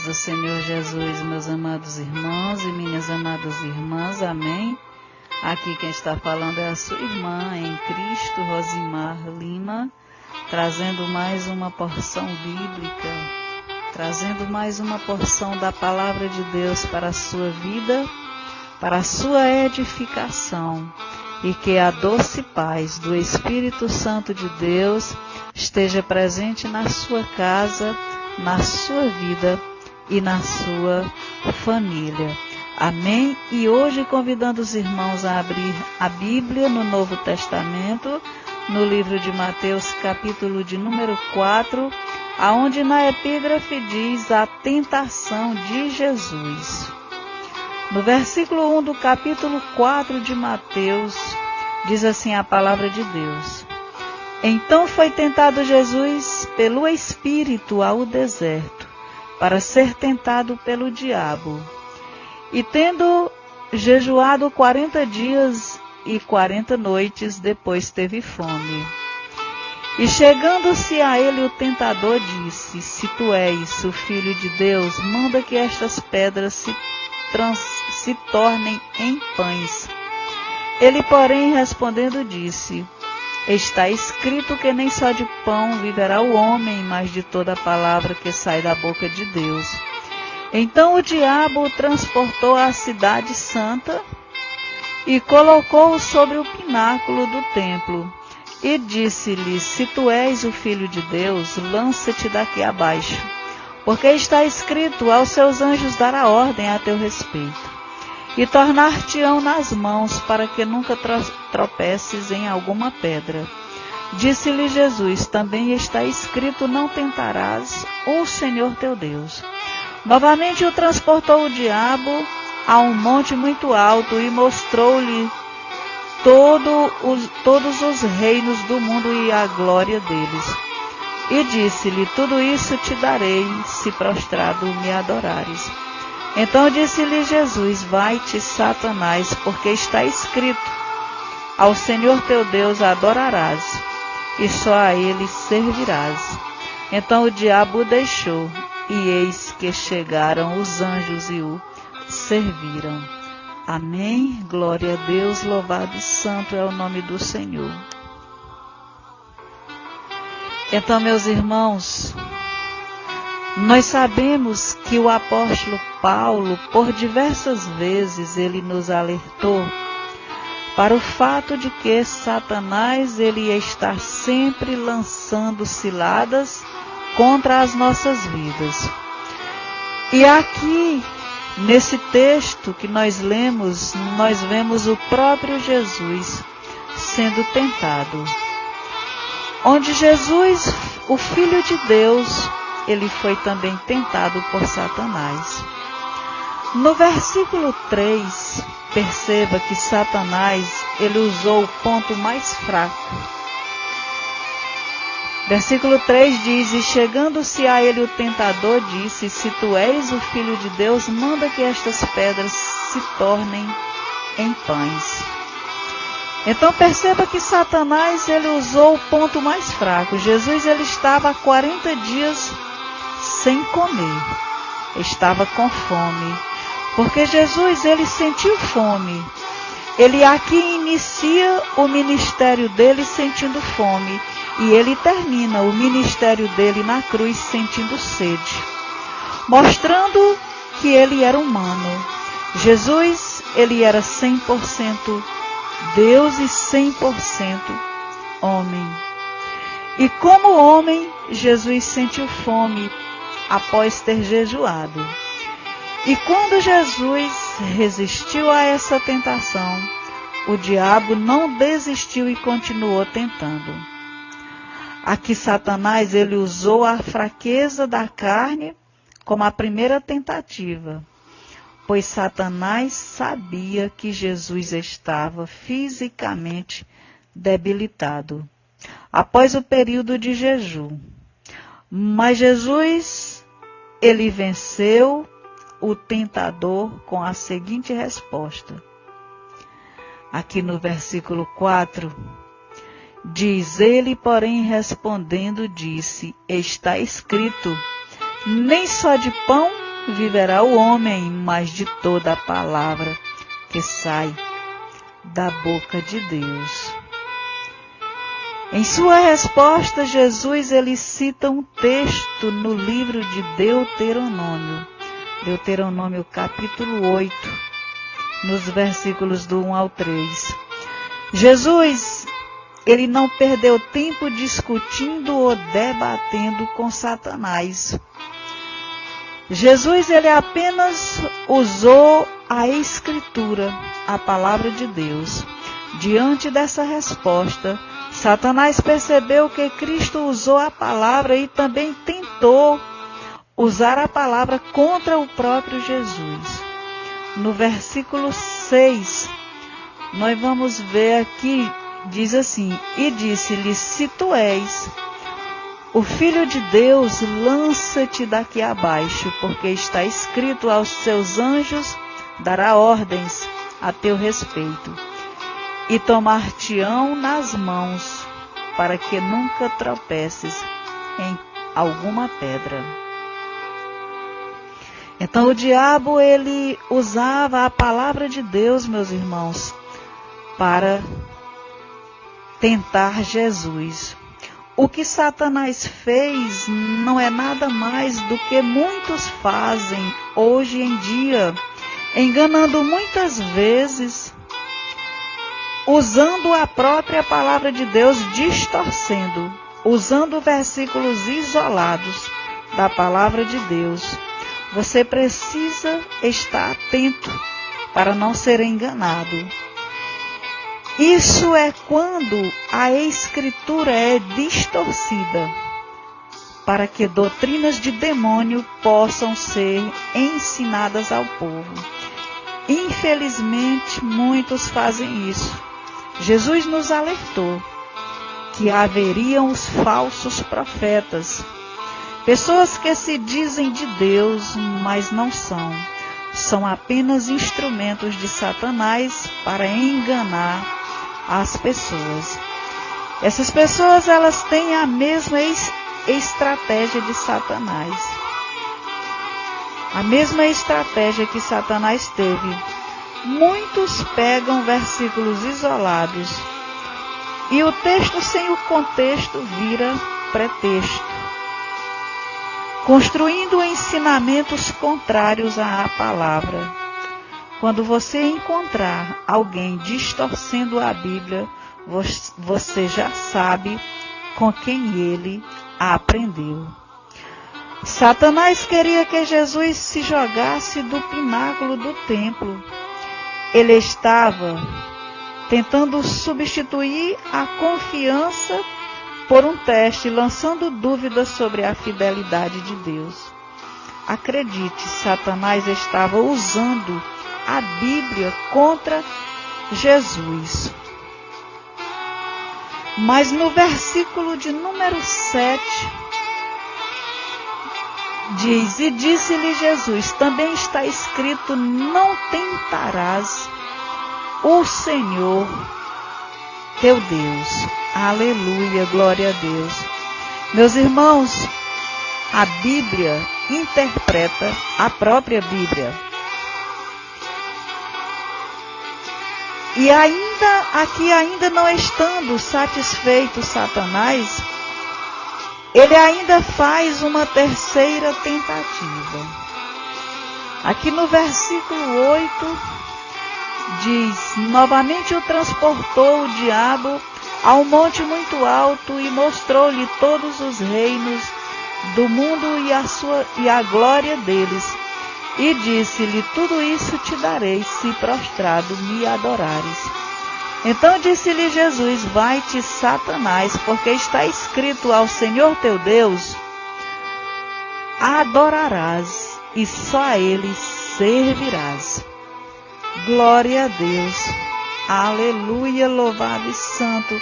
paz do Senhor Jesus, meus amados irmãos e minhas amadas irmãs, amém? Aqui quem está falando é a sua irmã em Cristo, Rosimar Lima, trazendo mais uma porção bíblica, trazendo mais uma porção da palavra de Deus para a sua vida, para a sua edificação, e que a doce paz do Espírito Santo de Deus esteja presente na sua casa, na sua vida e na sua família. Amém? E hoje convidando os irmãos a abrir a Bíblia no Novo Testamento, no livro de Mateus, capítulo de número 4, aonde na epígrafe diz a tentação de Jesus. No versículo 1 do capítulo 4 de Mateus, diz assim a palavra de Deus: Então foi tentado Jesus pelo Espírito ao deserto, para ser tentado pelo diabo. E tendo jejuado 40 dias e 40 noites, depois teve fome. E chegando-se a ele o tentador disse: Se tu és o Filho de Deus, manda que estas pedras se tornem em pães. Ele, porém, respondendo, disse: Está escrito que nem só de pão viverá o homem, mas de toda a palavra que sai da boca de Deus. Então o diabo o transportou à cidade santa e colocou-o sobre o pináculo do templo. E disse-lhe: Se tu és o Filho de Deus, lança-te daqui abaixo, porque está escrito: Aos seus anjos dará ordem a teu respeito, e tornar-te-ão nas mãos, para que nunca tropeces em alguma pedra. Disse-lhe Jesus: Também está escrito: Não tentarás o Senhor teu Deus. Novamente o transportou o diabo a um monte muito alto e mostrou-lhe todos os reinos do mundo e a glória deles. E disse-lhe: Tudo isso te darei, se prostrado me adorares. Então disse-lhe Jesus: Vai-te, Satanás, porque está escrito: Ao Senhor teu Deus adorarás, e só a ele servirás. Então o diabo o deixou, e eis que chegaram os anjos e o serviram. Amém? Glória a Deus, louvado e santo é o nome do Senhor. Então, meus irmãos, nós sabemos que o apóstolo Paulo, por diversas vezes, ele nos alertou para o fato de que Satanás ele está sempre lançando ciladas contra as nossas vidas. E aqui, nesse texto que nós lemos, nós vemos o próprio Jesus sendo tentado. Onde Jesus, o Filho de Deus, ele foi também tentado por Satanás. No versículo 3, perceba que Satanás, ele usou o ponto mais fraco. Versículo 3 diz: E chegando-se a ele o tentador, disse: Se tu és o Filho de Deus, manda que estas pedras se tornem em pães. Então perceba que Satanás, ele usou o ponto mais fraco. Jesus, ele estava há 40 dias sem comer, estava com fome, porque Jesus, ele sentiu fome. Ele aqui inicia o ministério dele sentindo fome, e ele termina o ministério dele na cruz sentindo sede, mostrando que ele era humano. Jesus, ele era 100% Deus e 100% homem. E como homem, Jesus sentiu fome após ter jejuado. E quando Jesus resistiu a essa tentação, o diabo não desistiu e continuou tentando. Aqui Satanás, ele usou a fraqueza da carne como a primeira tentativa, pois Satanás sabia que Jesus estava fisicamente debilitado após o período de jejum. Mas Jesus, ele venceu o tentador com a seguinte resposta. Aqui no versículo 4, diz: Ele, porém, respondendo, disse: Está escrito: Nem só de pão viverá o homem, mas de toda a palavra que sai da boca de Deus. Em sua resposta, Jesus ele cita um texto no livro de Deuteronômio. Deuteronômio capítulo 8, nos versículos do 1 ao 3. Jesus, ele não perdeu tempo discutindo ou debatendo com Satanás. Jesus, ele apenas usou a Escritura, a palavra de Deus. Diante dessa resposta, Satanás percebeu que Cristo usou a palavra e também tentou usar a palavra contra o próprio Jesus. No versículo 6, nós vamos ver aqui, diz assim: e disse-lhe, se tu és o Filho de Deus, lança-te daqui abaixo, porque está escrito, aos seus anjos dará ordens a teu respeito, e tomar-te-ão nas mãos, para que nunca tropeces em alguma pedra. Então o diabo, ele usava a palavra de Deus, meus irmãos, para tentar Jesus. O que Satanás fez não é nada mais do que muitos fazem hoje em dia, enganando muitas vezes, usando a própria palavra de Deus, distorcendo, usando versículos isolados da palavra de Deus. Você precisa estar atento para não ser enganado. Isso é quando a Escritura é distorcida, para que doutrinas de demônio possam ser ensinadas ao povo. Infelizmente, muitos fazem isso. Jesus nos alertou que haveriam os falsos profetas, pessoas que se dizem de Deus, mas não são. São apenas instrumentos de Satanás para enganar as pessoas. Essas pessoas, elas têm a mesma estratégia de Satanás. A mesma estratégia que Satanás teve. Muitos pegam versículos isolados e o texto sem o contexto vira pretexto, construindo ensinamentos contrários à palavra. Quando você encontrar alguém distorcendo a Bíblia, você já sabe com quem ele a aprendeu. Satanás queria que Jesus se jogasse do pináculo do templo. Ele estava tentando substituir a confiança por um teste, lançando dúvidas sobre a fidelidade de Deus. Acredite, Satanás estava usando a Bíblia contra Jesus. Mas no versículo de número 7, diz, e disse-lhe Jesus, também está escrito, não tentarás o Senhor teu Deus. Aleluia, glória a Deus. Meus irmãos, a Bíblia interpreta a própria Bíblia. E ainda não estando satisfeito Satanás, ele ainda faz uma terceira tentativa. Aqui no versículo 8, diz, novamente o transportou o diabo a um monte muito alto e mostrou-lhe todos os reinos do mundo e a glória deles. E disse-lhe, tudo isso te darei, se prostrado me adorares. Então disse-lhe Jesus, vai-te, Satanás, porque está escrito, ao Senhor teu Deus adorarás, e só a Ele servirás. Glória a Deus. Aleluia, louvado e santo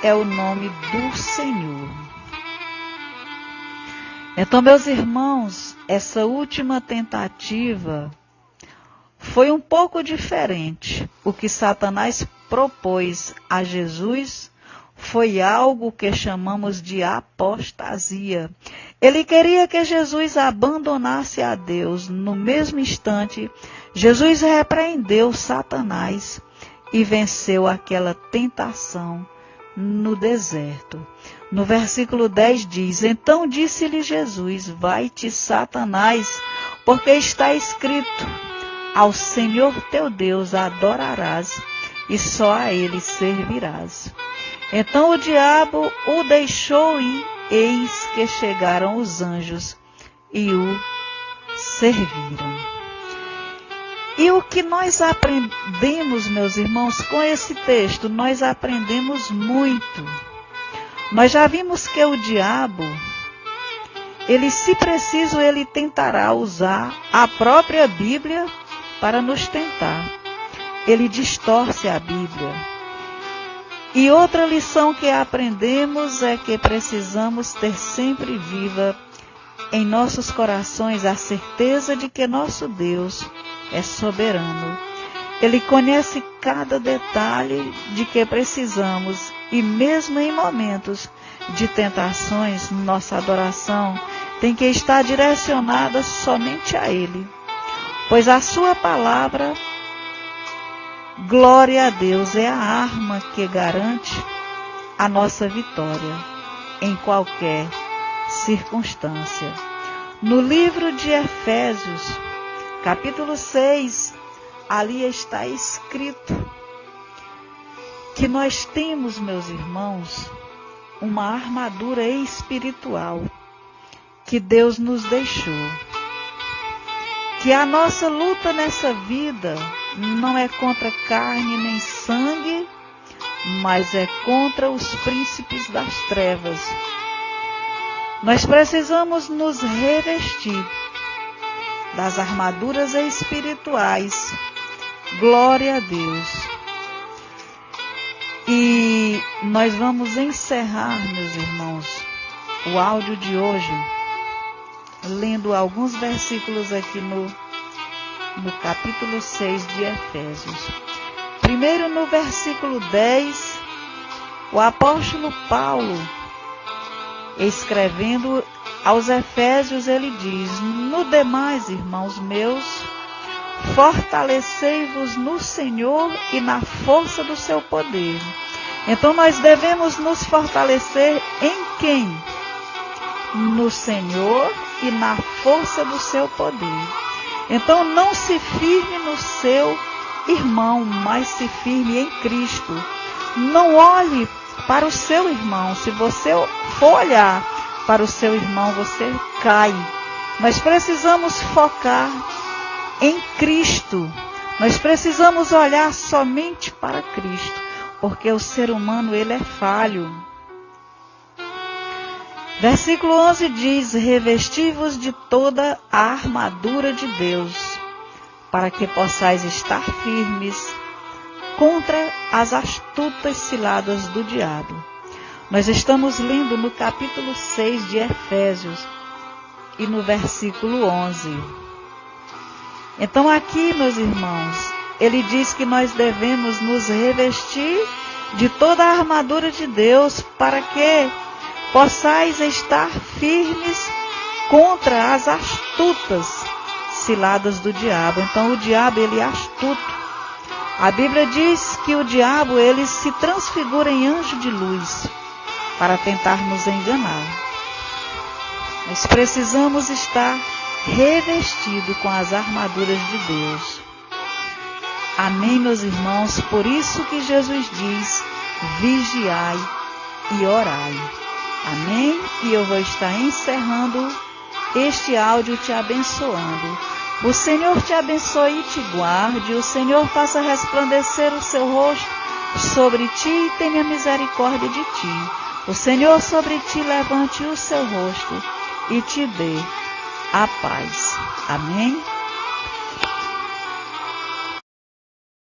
é o nome do Senhor. Então, meus irmãos, essa última tentativa foi um pouco diferente. O que Satanás propôs a Jesus foi algo que chamamos de apostasia. Ele queria que Jesus abandonasse a Deus. No mesmo instante, Jesus repreendeu Satanás e venceu aquela tentação no deserto. No versículo 10 diz: Então disse-lhe Jesus: Vai-te, Satanás, porque está escrito: Ao Senhor teu Deus adorarás e só a ele servirás. Então o diabo o deixou ir, eis que chegaram os anjos e o serviram. E o que nós aprendemos, meus irmãos, com esse texto? Nós aprendemos muito. Nós já vimos que o diabo, ele, se preciso, ele tentará usar a própria Bíblia para nos tentar. Ele distorce a Bíblia. E outra lição que aprendemos é que precisamos ter sempre viva em nossos corações a certeza de que nosso Deus é soberano. Ele conhece cada detalhe de que precisamos e mesmo em momentos de tentações, nossa adoração tem que estar direcionada somente a Ele, pois a sua palavra, glória a Deus, é a arma que garante a nossa vitória em qualquer circunstância. No livro de Efésios, capítulo 6, ali está escrito que nós temos, meus irmãos, uma armadura espiritual que Deus nos deixou. Que a nossa luta nessa vida não é contra carne nem sangue, mas é contra os príncipes das trevas. Nós precisamos nos revestir das armaduras espirituais. Glória a Deus. E nós vamos encerrar, meus irmãos, o áudio de hoje, lendo alguns versículos aqui no capítulo 6 de Efésios. Primeiro, no versículo 10, o apóstolo Paulo, escrevendo aos Efésios, ele diz: No demais, irmãos meus, fortalecei-vos no Senhor e na força do seu poder. Então nós devemos nos fortalecer em quem? No Senhor e na força do seu poder. Então não se firme no seu irmão, mas se firme em Cristo. Não olhe para o seu irmão. Se você for olhar para o seu irmão, você cai. Nós precisamos focar em Cristo. Nós precisamos olhar somente para Cristo, porque o ser humano, ele é falho. Versículo 11 diz: Revesti-vos de toda a armadura de Deus, para que possais estar firmes contra as astutas ciladas do diabo. Nós estamos lendo no capítulo 6 de Efésios e no versículo 11. Então aqui, meus irmãos, ele diz que nós devemos nos revestir de toda a armadura de Deus para que possais estar firmes contra as astutas ciladas do diabo. Então o diabo, ele é astuto. A Bíblia diz que o diabo, ele se transfigura em anjo de luz para tentar nos enganar. Nós precisamos estar revestidos com as armaduras de Deus. Amém, meus irmãos? Por isso que Jesus diz: vigiai e orai. Amém? E eu vou estar encerrando este áudio te abençoando. O Senhor te abençoe e te guarde. O Senhor faça resplandecer o seu rosto sobre ti e tenha misericórdia de ti. O Senhor sobre ti levante o seu rosto e te dê a paz. Amém?